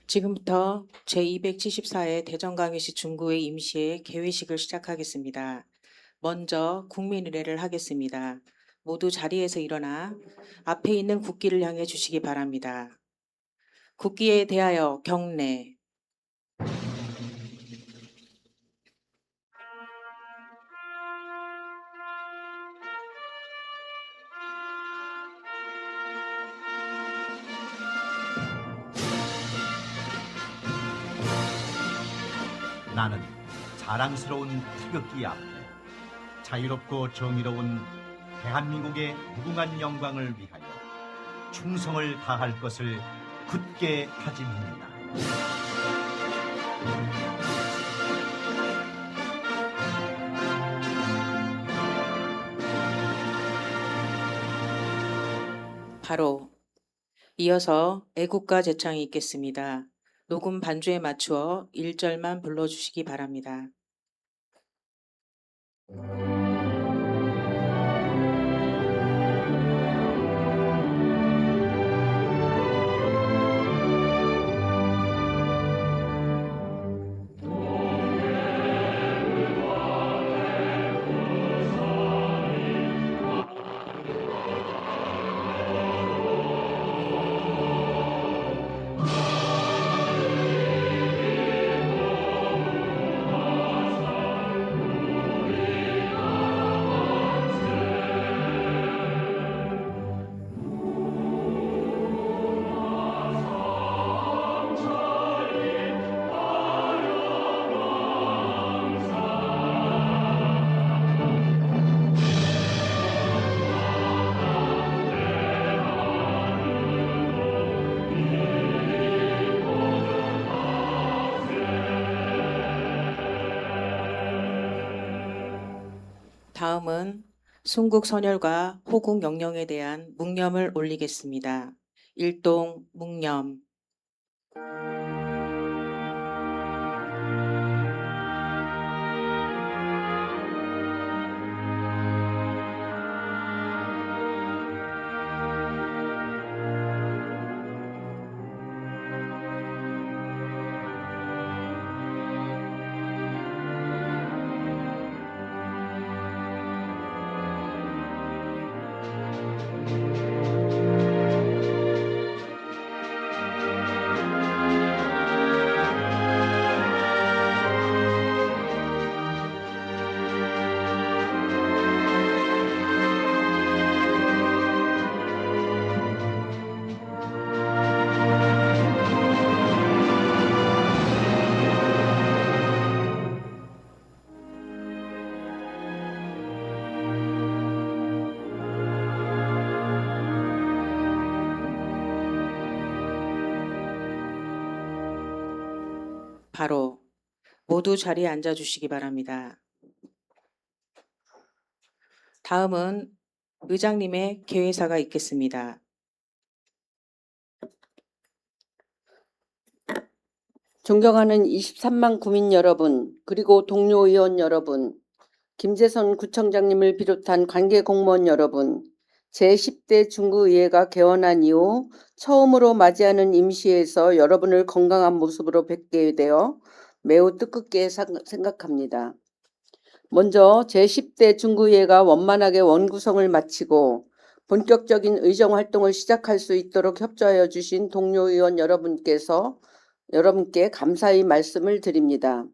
지금부터 제274회 대전광역시 중구의 임시회 개회식을 시작하겠습니다. 먼저 국민의례를 하겠습니다. 모두 자리에서 일어나 앞에 있는 국기를 향해 주시기 바랍니다. 국기에 대하여 경례. 나는 자랑스러운 태극기 앞에 자유롭고 정의로운 대한민국의 무궁한 영광을 위하여 충성을 다할 것을 굳게 다짐합니다. 바로 이어서 애국가 제창이 있겠습니다. 녹음 반주에 맞추어 1절만 불러주시기 바랍니다. 다음은 순국 선열과 호국 영령에 대한 묵념을 올리겠습니다. 일동 묵념. 바로 모두 자리에 앉아 주시기 바랍니다. 다음은 의장님의 개회사가 있겠습니다. 존경하는 23만 구민 여러분, 그리고 동료 의원 여러분, 김재선 구청장님을 비롯한 관계 공무원 여러분, 제10대 중구의회가 개원한 이후 처음으로 맞이하는 임시회에서 여러분을 건강한 모습으로 뵙게 되어 매우 뜻깊게 생각합니다. 먼저 제10대 중구의회가 원만하게 원구성을 마치고 본격적인 의정활동을 시작할 수 있도록 협조하여 주신 동료 의원 여러분께 감사의 말씀을 드립니다.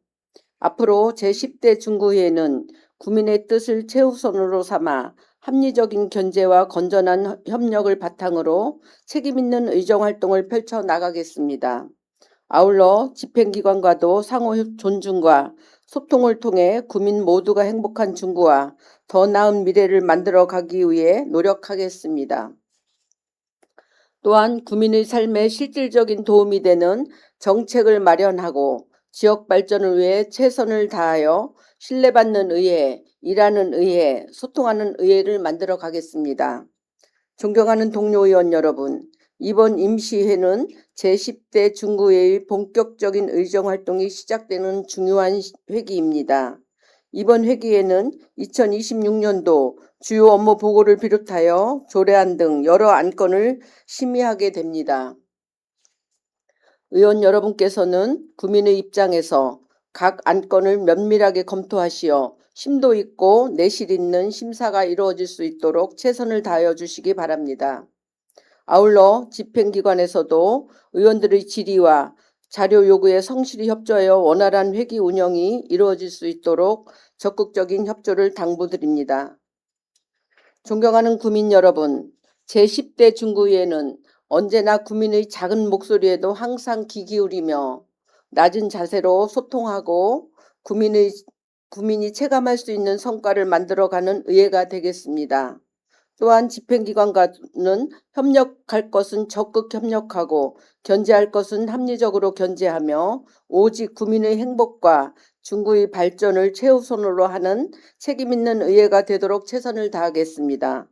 앞으로 제10대 중구회는 구민의 뜻을 최우선으로 삼아 합리적인 견제와 건전한 협력을 바탕으로 책임있는 의정활동을 펼쳐나가겠습니다. 아울러 집행기관과도 상호 존중과 소통을 통해 구민 모두가 행복한 중구와 더 나은 미래를 만들어 가기 위해 노력하겠습니다. 또한 구민의 삶에 실질적인 도움이 되는 정책을 마련하고 지역 발전을 위해 최선을 다하여 신뢰받는 의회, 일하는 의회, 소통하는 의회를 만들어 가겠습니다. 존경하는 동료 의원 여러분, 이번 임시회는 제10대 중구회의 본격적인 의정활동이 시작되는 중요한 회기입니다. 이번 회기에는 2026년도 주요 업무 보고를 비롯하여 조례안 등 여러 안건을 심의하게 됩니다. 의원 여러분께서는 구민의 입장에서 각 안건을 면밀하게 검토하시어 심도 있고 내실 있는 심사가 이루어질 수 있도록 최선을 다하여 주시기 바랍니다. 아울러 집행기관에서도 의원들의 질의와 자료 요구에 성실히 협조하여 원활한 회기 운영이 이루어질 수 있도록 적극적인 협조를 당부드립니다. 존경하는 구민 여러분, 제10대 중구위에는 언제나 구민의 작은 목소리에도 항상 귀 기울이며 낮은 자세로 소통하고 구민이 체감할 수 있는 성과를 만들어가는 의회가 되겠습니다. 또한 집행기관과는 협력할 것은 적극 협력하고 견제할 것은 합리적으로 견제하며 오직 구민의 행복과 중구의 발전을 최우선으로 하는 책임있는 의회가 되도록 최선을 다하겠습니다.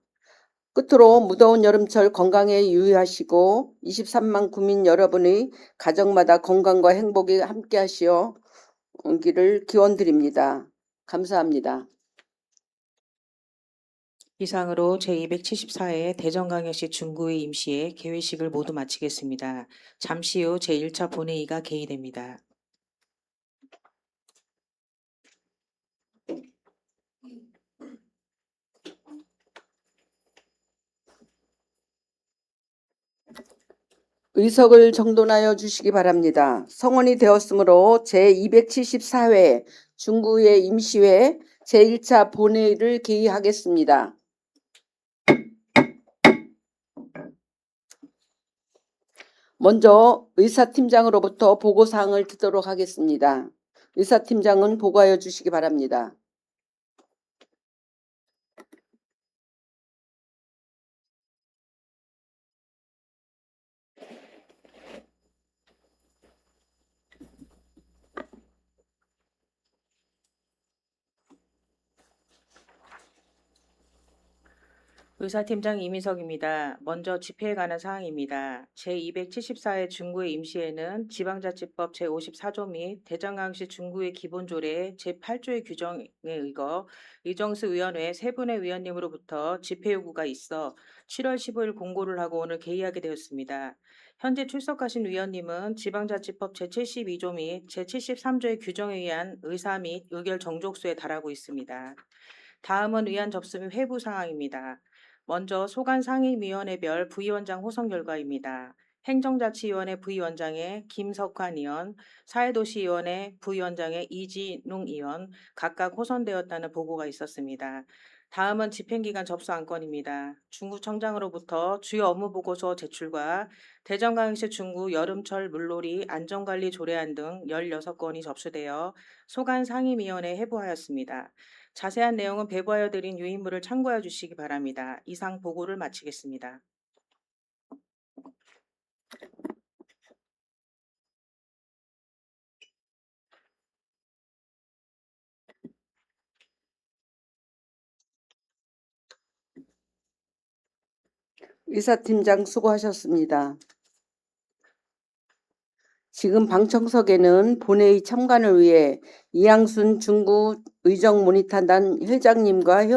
끝으로 무더운 여름철 건강에 유의하시고 23만 구민 여러분의 가정마다 건강과 행복이 함께하시어 기를 기원드립니다. 감사합니다. 이상으로 제274회 대전광역시 중구의 임시회 개회식을 모두 마치겠습니다. 잠시 후 제1차 본회의가 개의됩니다. 의석을 정돈하여 주시기 바랍니다. 성원이 되었으므로 제274회 중구의 임시회 제1차 본회의를 개의하겠습니다. 먼저 의사팀장으로부터 보고사항을 듣도록 하겠습니다. 의사팀장은 보고하여 주시기 바랍니다. 의사팀장 이민석입니다. 먼저 집회에 관한 사항입니다. 제274회 중구의 임시회는 지방자치법 제54조 및 대전광역시 중구의 기본조례 제8조의 규정에 의거 의정수 위원회 세 분의 위원님으로부터 집회 요구가 있어 7월 15일 공고를 하고 오늘 개의하게 되었습니다. 현재 출석하신 위원님은 지방자치법 제72조 및 제73조의 규정에 의한 의사 및 의결 정족수에 달하고 있습니다. 다음은 의안 접수 및 회부 사항입니다. 먼저 소관상임위원회별 부위원장 호선 결과입니다. 행정자치위원회 부위원장의 김석환 의원, 사회도시위원회 부위원장의 이진웅 의원 각각 호선되었다는 보고가 있었습니다. 다음은 집행기관 접수 안건입니다. 중구청장으로부터 주요 업무보고서 제출과 대전광역시 중구 여름철 물놀이 안전관리 조례안 등 16건이 접수되어 소관상임위원회에 회부하였습니다. 자세한 내용은 배부하여 드린 유인물을 참고해 주시기 바랍니다. 이상 보고를 마치겠습니다. 의사팀장 수고하셨습니다. 지금 방청석에는 본회의 참관을 위해 이양순 중구 의정모니터단 회장님과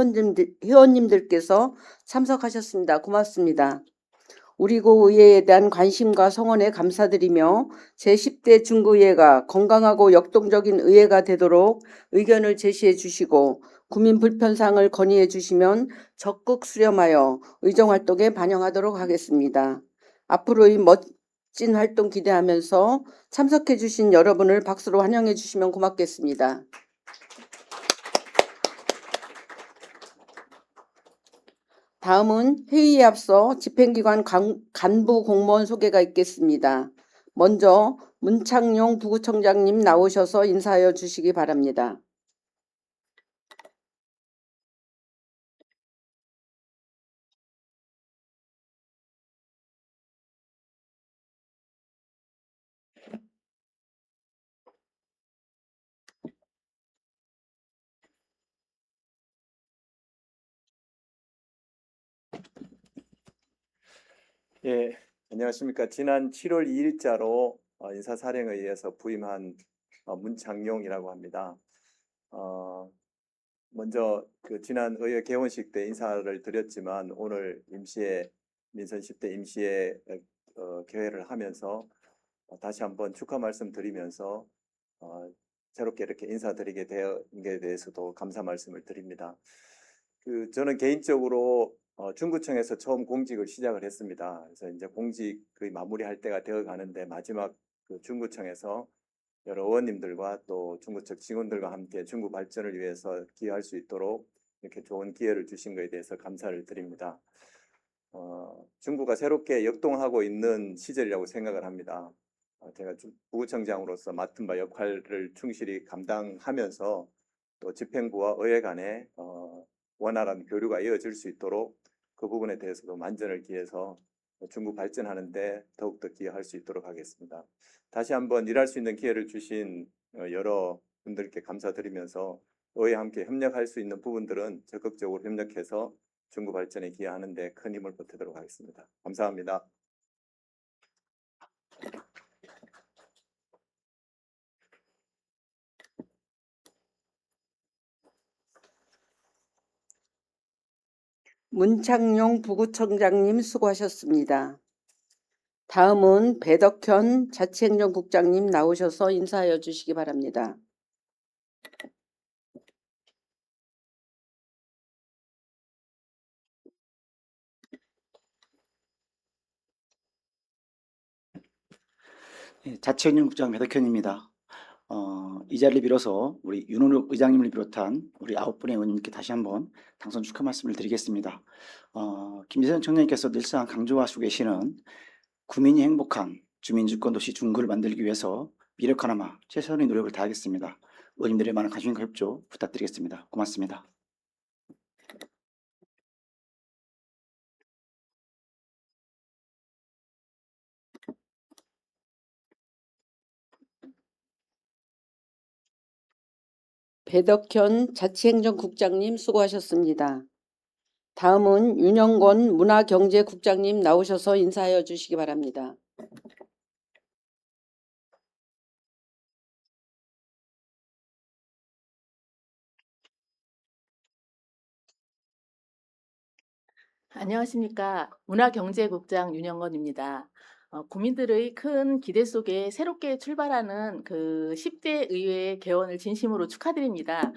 회원님들께서 참석하셨습니다. 고맙습니다. 우리 고 의회에 대한 관심과 성원에 감사드리며 제10대 중구의회가 건강하고 역동적인 의회가 되도록 의견을 제시해 주시고 구민 불편사항을 건의해 주시면 적극 수렴하여 의정활동에 반영하도록 하겠습니다. 앞으로의 멋진 활동 기대하면서 참석해 주신 여러분을 박수로 환영해 주시면 고맙겠습니다. 다음은 회의에 앞서 집행기관 간부 공무원 소개가 있겠습니다. 먼저 문창용 부구청장님 나오셔서 인사하여 주시기 바랍니다. 예, 안녕하십니까. 지난 7월 2일자로 인사사령에 의해서 부임한 문창용이라고 합니다. 먼저 지난 의회 개원식 때 인사를 드렸지만 오늘 임시회 민선 10대 임시회 개회를 하면서 다시 한번 축하 말씀드리면서 새롭게 이렇게 인사드리게 된 게 대해서도 감사 말씀을 드립니다. 저는 개인적으로 중구청에서 처음 공직을 시작을 했습니다. 그래서 이제 공직 거의 마무리할 때가 되어 가는데 마지막 중구청에서 여러 의원님들과 또 중구청 직원들과 함께 중구 발전을 위해서 기여할 수 있도록 이렇게 좋은 기회를 주신 것에 대해서 감사를 드립니다. 중구가 새롭게 역동하고 있는 시절이라고 생각을 합니다. 제가 부구청장으로서 맡은 바 역할을 충실히 감당하면서 또 집행부와 의회 간에 원활한 교류가 이어질 수 있도록 그 부분에 대해서도 만전을 기해서 중구 발전하는 데 더욱더 기여할 수 있도록 하겠습니다. 다시 한번 일할 수 있는 기회를 주신 여러 분들께 감사드리면서 의회와 함께 협력할 수 있는 부분들은 적극적으로 협력해서 중구 발전에 기여하는 데 큰 힘을 보태도록 하겠습니다. 감사합니다. 문창용 부구청장님 수고하셨습니다. 다음은 배덕현 자치행정국장님 나오셔서 인사하여 주시기 바랍니다. 자치행정국장 배덕현입니다. 이 자리를 빌어서 우리 윤원욱 의장님을 비롯한 우리 9분의 의원님께 다시 한번 당선 축하 말씀을 드리겠습니다. 김재선 청장님께서 늘상 강조하시고 계시는 구민이 행복한 주민주권도시 중구를 만들기 위해서 미력하나마 최선의 노력을 다하겠습니다. 의원님들의 많은 관심과 협조 부탁드리겠습니다. 고맙습니다. 배덕현 자치행정국장님 수고하셨습니다. 다음은 윤영권 문화경제국장님 나오셔서 인사하여 주시기 바랍니다. 안녕하십니까. 문화경제국장 윤영건입니다. 국민들의 큰 기대 속에 새롭게 출발하는 그 10대 의회 개원을 진심으로 축하드립니다.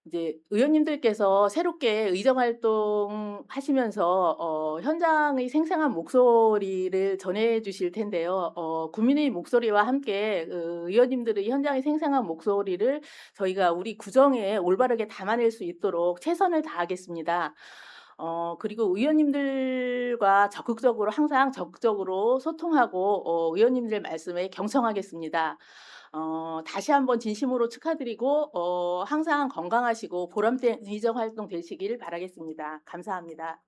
이제 의원님들께서 새롭게 의정활동 하시면서 현장의 생생한 목소리를 전해 주실 텐데요. 국민의 목소리와 함께 의원님들의 현장의 생생한 목소리를 저희가 우리 구정에 올바르게 담아낼 수 있도록 최선을 다하겠습니다. 그리고 의원님들과 항상 적극적으로 소통하고 의원님들 말씀에 경청하겠습니다. 다시 한번 진심으로 축하드리고 항상 건강하시고 보람된 의정 활동 되시길 바라겠습니다. 감사합니다.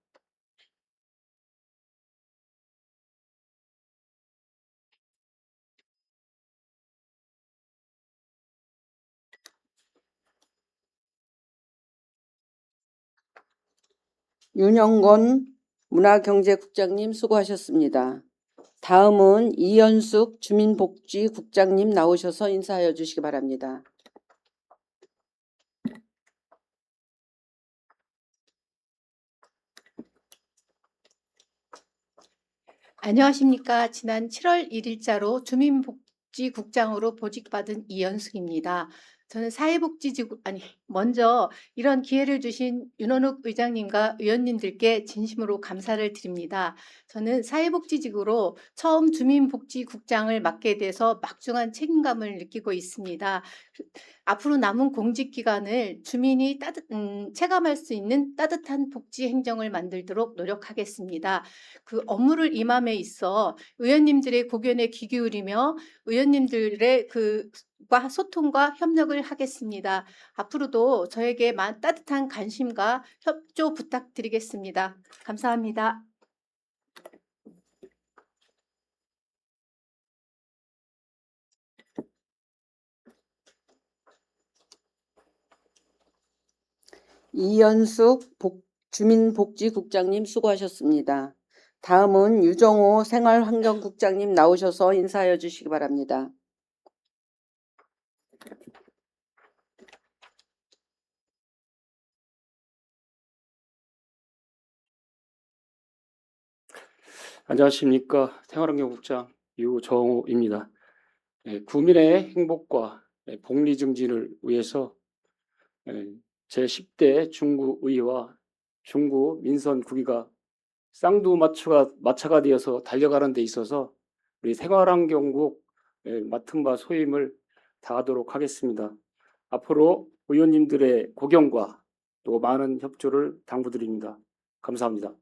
윤영권 문화경제국장님 수고하셨습니다. 다음은 이현숙 주민복지국장님 나오셔서 인사하여 주시기 바랍니다. 안녕하십니까. 지난 7월 1일자로 주민복지국장으로 보직받은 이연숙입니다. 저는 먼저 이런 기회를 주신 윤원욱 의장님과 의원님들께 진심으로 감사를 드립니다. 저는 사회복지직으로 처음 주민복지국장을 맡게 돼서 막중한 책임감을 느끼고 있습니다. 앞으로 남은 공직 기간을 주민이 체감할 수 있는 따뜻한 복지 행정을 만들도록 노력하겠습니다. 그 업무를 임함에 있어 의원님들의 고견에 귀 기울이며 의원님들의 소통과 협력을 하겠습니다. 앞으로도 저에게 따뜻한 관심과 협조 부탁드리겠습니다. 감사합니다. 이현숙 주민복지국장님 수고하셨습니다. 다음은 유정호 생활환경국장님 나오셔서 인사하여 주시기 바랍니다. 안녕하십니까. 생활환경국장 유정호입니다. 구민의 행복과 복리 증진을 위해서 제10대 중구의회와 중구 민선 구기가 쌍두마차가 되어서 달려가는 데 있어서 우리 생활환경국 맡은 바 소임을 다하도록 하겠습니다. 앞으로 의원님들의 고견과 또 많은 협조를 당부드립니다. 감사합니다.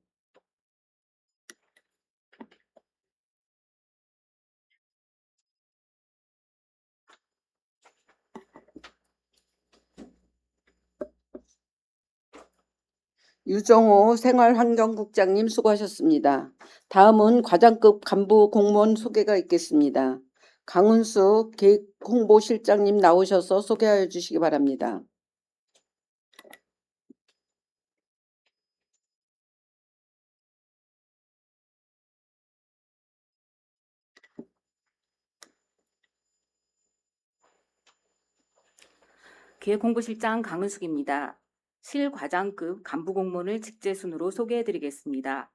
유정호 생활환경국장님 수고하셨습니다. 다음은 과장급 간부 공무원 소개가 있겠습니다. 강은수 계획홍보실장님 나오셔서 소개하여 주시기 바랍니다. 기획홍보실장 강은숙입니다. 실과장급 간부공무원을 직제순으로 소개해드리겠습니다.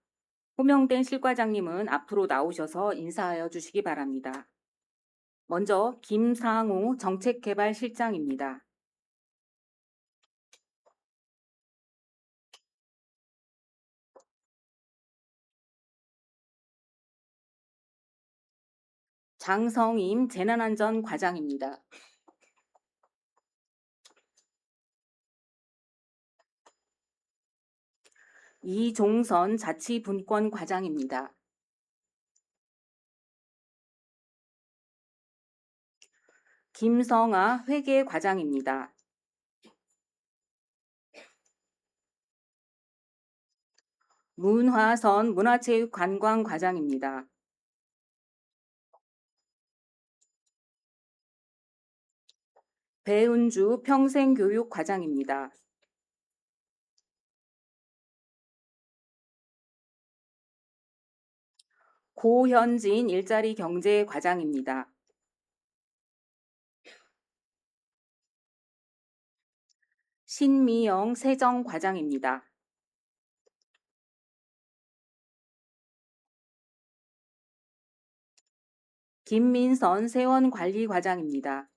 호명된 실과장님은 앞으로 나오셔서 인사하여 주시기 바랍니다. 먼저 김상우 정책개발실장입니다. 장성임 재난안전과장입니다. 이종선 자치분권과장입니다. 김성아 회계과장입니다. 문화선 문화체육관광과장입니다. 배은주 평생교육과장입니다. 고현진 일자리경제과장입니다. 신미영 세정과장입니다. 김민선 세원관리과장입니다.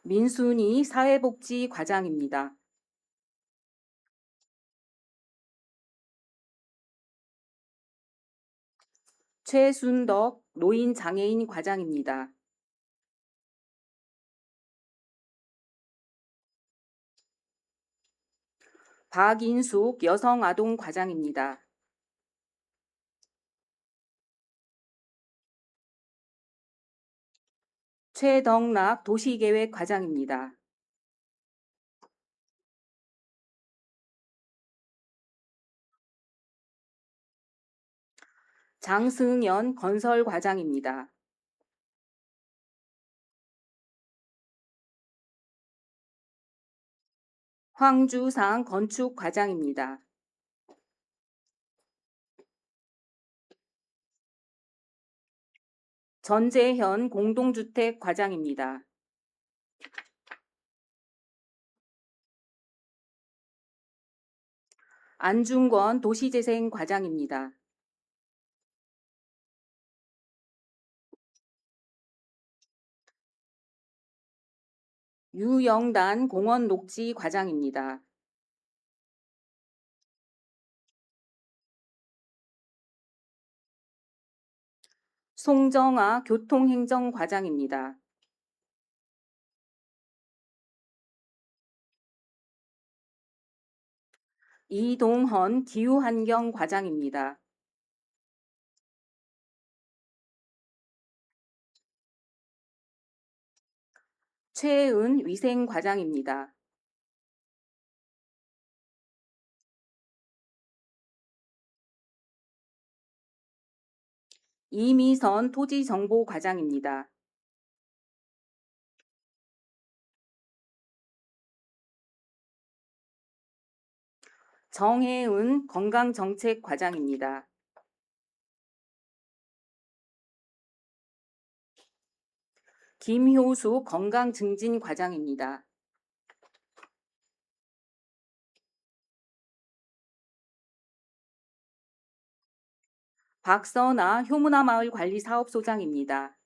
민순이 사회복지과장입니다. 최순덕 노인장애인과장입니다. 박인숙 여성아동과장입니다. 최덕락 도시계획과장입니다. 장승연 건설과장입니다. 황주상 건축과장입니다. 전재현 공동주택과장입니다. 안중권 도시재생과장입니다. 유영단 공원녹지과장입니다. 송정아 교통행정과장입니다. 이동헌 기후환경과장입니다. 최은 위생과장입니다. 이미선 토지정보과장입니다. 정혜은 건강정책과장입니다. 김효수 건강증진과장입니다. 박선아 효문화마을관리사업소장입니다.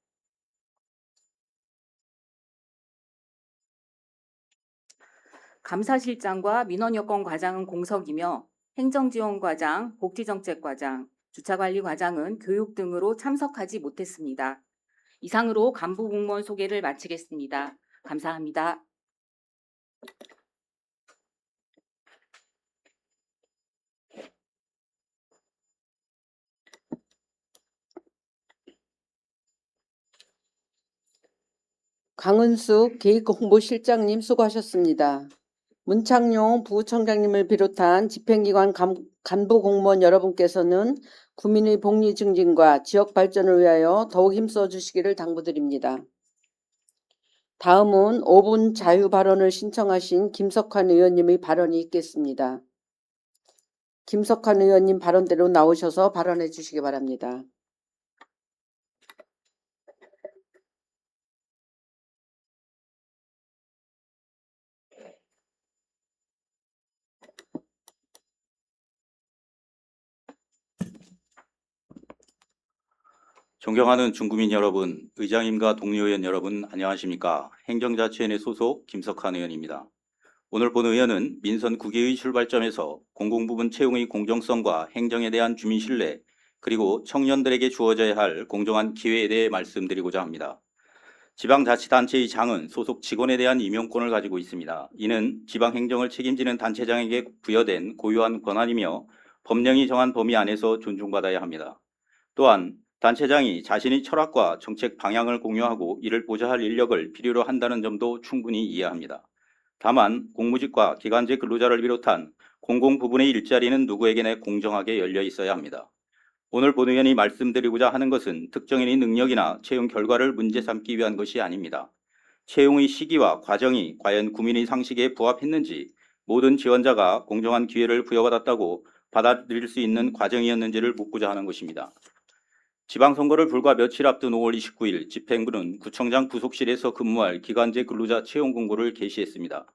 감사실장과 민원여건과장은 공석이며 행정지원과장, 복지정책과장, 주차관리과장은 교육 등으로 참석하지 못했습니다. 이상으로 간부 공무원 소개를 마치겠습니다. 감사합니다. 강은숙 계획홍보실장님 수고하셨습니다. 문창용 부총장님을 비롯한 집행기관 간부 공무원 여러분께서는 구민의 복리 증진과 지역 발전을 위하여 더욱 힘써 주시기를 당부드립니다. 다음은 5분 자유 발언을 신청하신 김석환 의원님의 발언이 있겠습니다. 김석환 의원님 발언대로 나오셔서 발언해 주시기 바랍니다. 존경하는 중구민 여러분, 의장님과 동료 의원 여러분, 안녕하십니까? 행정자치위원회 소속 김석환 의원입니다. 오늘 본 의원은 민선 9개의 출발점에서 공공부문 채용의 공정성과 행정에 대한 주민 신뢰, 그리고 청년들에게 주어져야 할 공정한 기회에 대해 말씀드리고자 합니다. 지방자치단체의 장은 소속 직원에 대한 임용권을 가지고 있습니다. 이는 지방행정을 책임지는 단체장에게 부여된 고유한 권한이며 법령이 정한 범위 안에서 존중받아야 합니다. 또한 단체장이 자신의 철학과 정책 방향을 공유하고 이를 보좌할 인력을 필요로 한다는 점도 충분히 이해합니다. 다만 공무직과 기간제 근로자를 비롯한 공공부문의 일자리는 누구에게나 공정하게 열려 있어야 합니다. 오늘 본 의원이 말씀드리고자 하는 것은 특정인의 능력이나 채용 결과를 문제 삼기 위한 것이 아닙니다. 채용의 시기와 과정이 과연 국민의 상식에 부합했는지, 모든 지원자가 공정한 기회를 부여받았다고 받아들일 수 있는 과정이었는지를 묻고자 하는 것입니다. 지방선거를 불과 며칠 앞둔 5월 29일 집행부는 구청장 부속실에서 근무할 기간제 근로자 채용 공고를 게시했습니다.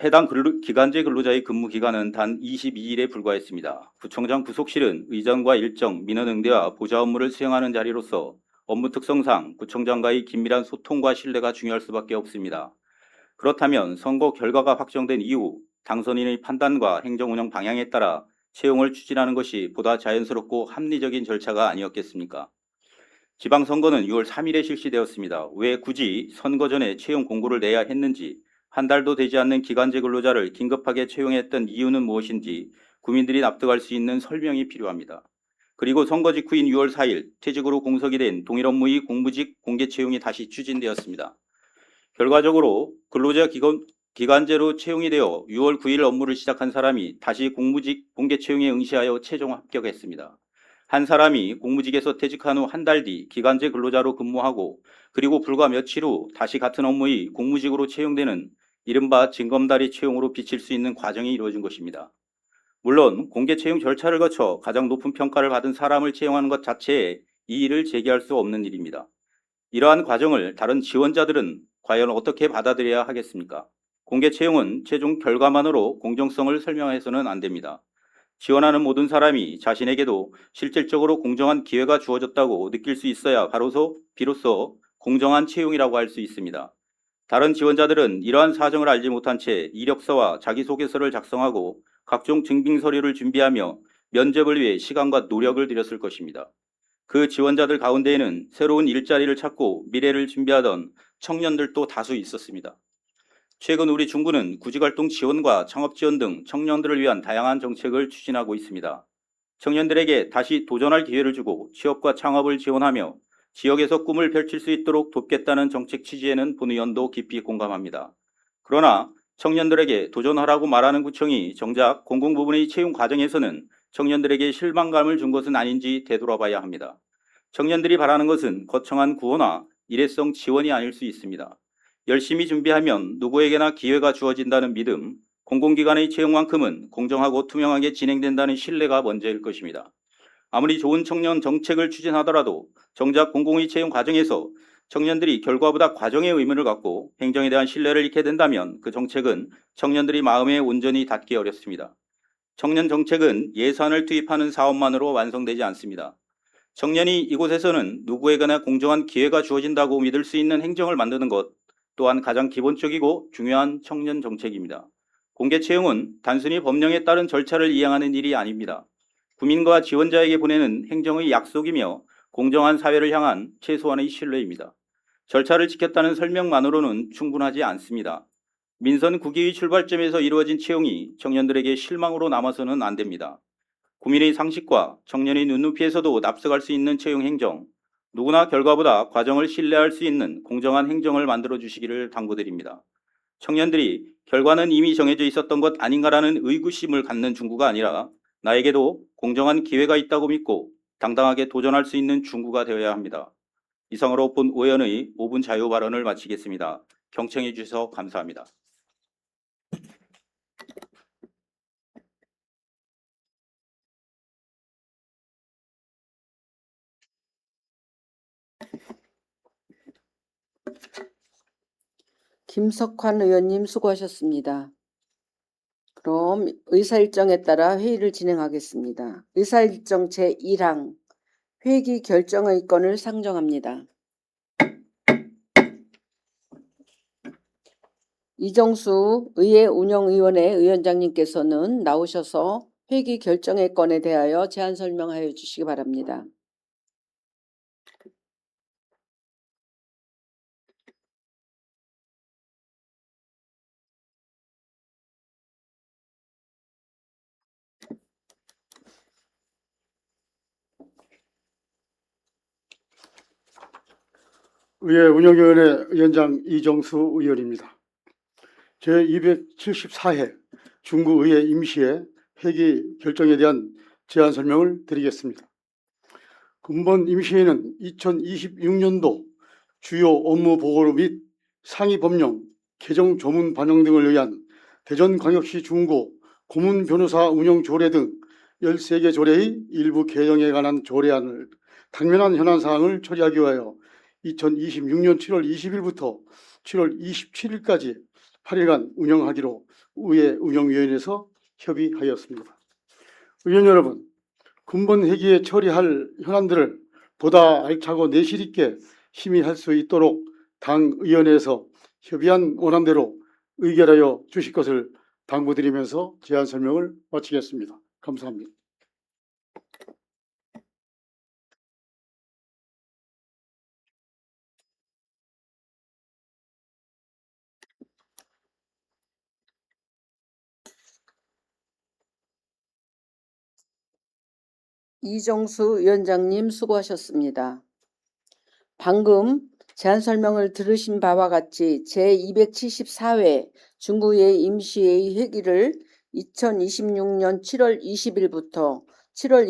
해당 기간제 근로자의 근무 기간은 단 22일에 불과했습니다. 구청장 부속실은 의전과 일정, 민원 응대와 보좌 업무를 수행하는 자리로서 업무 특성상 구청장과의 긴밀한 소통과 신뢰가 중요할 수밖에 없습니다. 그렇다면 선거 결과가 확정된 이후 당선인의 판단과 행정 운영 방향에 따라 채용을 추진하는 것이 보다 자연스럽고 합리적인 절차가 아니었겠습니까? 지방선거는 6월 3일에 실시되었습니다. 왜 굳이 선거 전에 채용 공고를 내야 했는지, 한 달도 되지 않는 기간제 근로자를 긴급하게 채용했던 이유는 무엇인지 국민들이 납득할 수 있는 설명이 필요합니다. 그리고 선거 직후인 6월 4일 퇴직으로 공석이 된 동일 업무의 공무직 공개 채용이 다시 추진되었습니다. 결과적으로 근로자 기간제로 채용이 되어 6월 9일 업무를 시작한 사람이 다시 공무직 공개 채용에 응시하여 최종 합격했습니다. 한 사람이 공무직에서 퇴직한 후 한 달 뒤 기간제 근로자로 근무하고 그리고 불과 며칠 후 다시 같은 업무의 공무직으로 채용되는 이른바 징검다리 채용으로 비칠 수 있는 과정이 이루어진 것입니다. 물론 공개 채용 절차를 거쳐 가장 높은 평가를 받은 사람을 채용하는 것 자체에 이의를 제기할 수 없는 일입니다. 이러한 과정을 다른 지원자들은 과연 어떻게 받아들여야 하겠습니까? 공개 채용은 최종 결과만으로 공정성을 설명해서는 안 됩니다. 지원하는 모든 사람이 자신에게도 실질적으로 공정한 기회가 주어졌다고 느낄 수 있어야 비로소 공정한 채용이라고 할 수 있습니다. 다른 지원자들은 이러한 사정을 알지 못한 채 이력서와 자기소개서를 작성하고 각종 증빙 서류를 준비하며 면접을 위해 시간과 노력을 들였을 것입니다. 그 지원자들 가운데에는 새로운 일자리를 찾고 미래를 준비하던 청년들도 다수 있었습니다. 최근 우리 중구는 구직활동 지원과 창업지원 등 청년들을 위한 다양한 정책을 추진하고 있습니다. 청년들에게 다시 도전할 기회를 주고 취업과 창업을 지원하며 지역에서 꿈을 펼칠 수 있도록 돕겠다는 정책 취지에는 본 의원도 깊이 공감합니다. 그러나 청년들에게 도전하라고 말하는 구청이 정작 공공부문의 채용 과정에서는 청년들에게 실망감을 준 것은 아닌지 되돌아봐야 합니다. 청년들이 바라는 것은 거창한 구호나 일회성 지원이 아닐 수 있습니다. 열심히 준비하면 누구에게나 기회가 주어진다는 믿음, 공공기관의 채용만큼은 공정하고 투명하게 진행된다는 신뢰가 먼저일 것입니다. 아무리 좋은 청년 정책을 추진하더라도 정작 공공의 채용 과정에서 청년들이 결과보다 과정에 의문을 갖고 행정에 대한 신뢰를 잃게 된다면 그 정책은 청년들이 마음에 온전히 닿기 어렵습니다. 청년 정책은 예산을 투입하는 사업만으로 완성되지 않습니다. 청년이 이곳에서는 누구에게나 공정한 기회가 주어진다고 믿을 수 있는 행정을 만드는 것 또한 가장 기본적이고 중요한 청년 정책입니다. 공개 채용은 단순히 법령에 따른 절차를 이행하는 일이 아닙니다. 국민과 지원자에게 보내는 행정의 약속이며 공정한 사회를 향한 최소한의 신뢰입니다. 절차를 지켰다는 설명만으로는 충분하지 않습니다. 민선 국회의 출발점에서 이루어진 채용이 청년들에게 실망으로 남아서는 안 됩니다. 국민의 상식과 청년의 눈높이에서도 납득할 수 있는 채용 행정, 누구나 결과보다 과정을 신뢰할 수 있는 공정한 행정을 만들어 주시기를 당부드립니다. 청년들이 결과는 이미 정해져 있었던 것 아닌가라는 의구심을 갖는 중구가 아니라 나에게도 공정한 기회가 있다고 믿고 당당하게 도전할 수 있는 중구가 되어야 합니다. 이상으로 본 의원의 5분 자유 발언을 마치겠습니다. 경청해 주셔서 감사합니다. 김석환 의원님 수고하셨습니다. 그럼 의사일정에 따라 회의를 진행하겠습니다. 의사일정 제1항 회기 결정의 건을 상정합니다. 이정수 의회 운영위원회 위원장님께서는 나오셔서 회기 결정의 건에 대하여 제안 설명하여 주시기 바랍니다. 의회 운영위원회 위원장 이정수 의원입니다. 제274회 중구의회 임시회 회기 결정에 대한 제안 설명을 드리겠습니다. 근본 임시회는 2026년도 주요 업무 보고 및 상위 법령, 개정 조문 반영 등을 위한 대전광역시 중구 고문 변호사 운영 조례 등 13개 조례의 일부 개정에 관한 조례안을 당면한 현안 사항을 처리하기 위하여 2026년 7월 20일부터 7월 27일까지 8일간 운영하기로 의회 운영위원회에서 협의하였습니다. 의원 여러분, 근본 회기에 처리할 현안들을 보다 알차고 내실 있게 심의할 수 있도록 당 의원회에서 협의한 원안대로 의결하여 주실 것을 당부드리면서 제안 설명을 마치겠습니다. 감사합니다. 이정수 위원장님 수고하셨습니다. 방금 제안 설명을 들으신 바와 같이 제274회 중구의회 임시회의 회기를 2026년 7월 20일부터 7월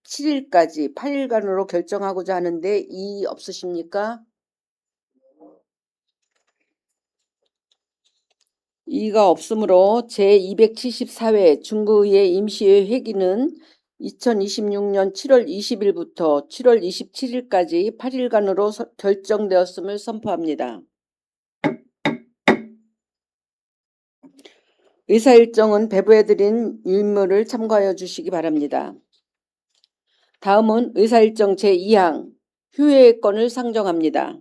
27일까지 8일간으로 결정하고자 하는데 이의 없으십니까? 이의가 없으므로 제274회 중구의회 임시회의 회기는 2026년 7월 20일부터 7월 27일까지 8일간으로 결정되었음을 선포합니다. 의사일정은 배부해드린 유인물을 참고하여 주시기 바랍니다. 다음은 의사일정 제2항 휴회의 건을 상정합니다.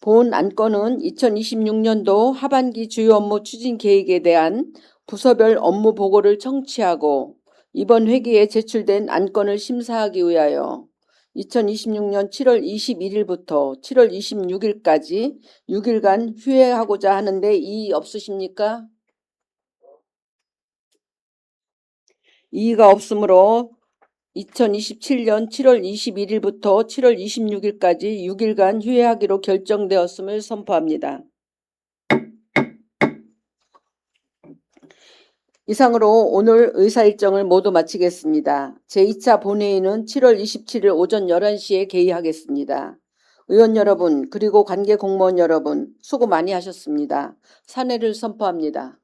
본 안건은 2026년도 하반기 주요 업무 추진 계획에 대한 부서별 업무 보고를 청취하고 이번 회기에 제출된 안건을 심사하기 위하여 2026년 7월 21일부터 7월 26일까지 6일간 휴회하고자 하는데 이의 없으십니까? 이의가 없으므로 2027년 7월 21일부터 7월 26일까지 6일간 휴회하기로 결정되었음을 선포합니다. 이상으로 오늘 의사일정을 모두 마치겠습니다. 제2차 본회의는 7월 27일 오전 11시에 개의하겠습니다. 의원 여러분 그리고 관계 공무원 여러분 수고 많이 하셨습니다. 산회를 선포합니다.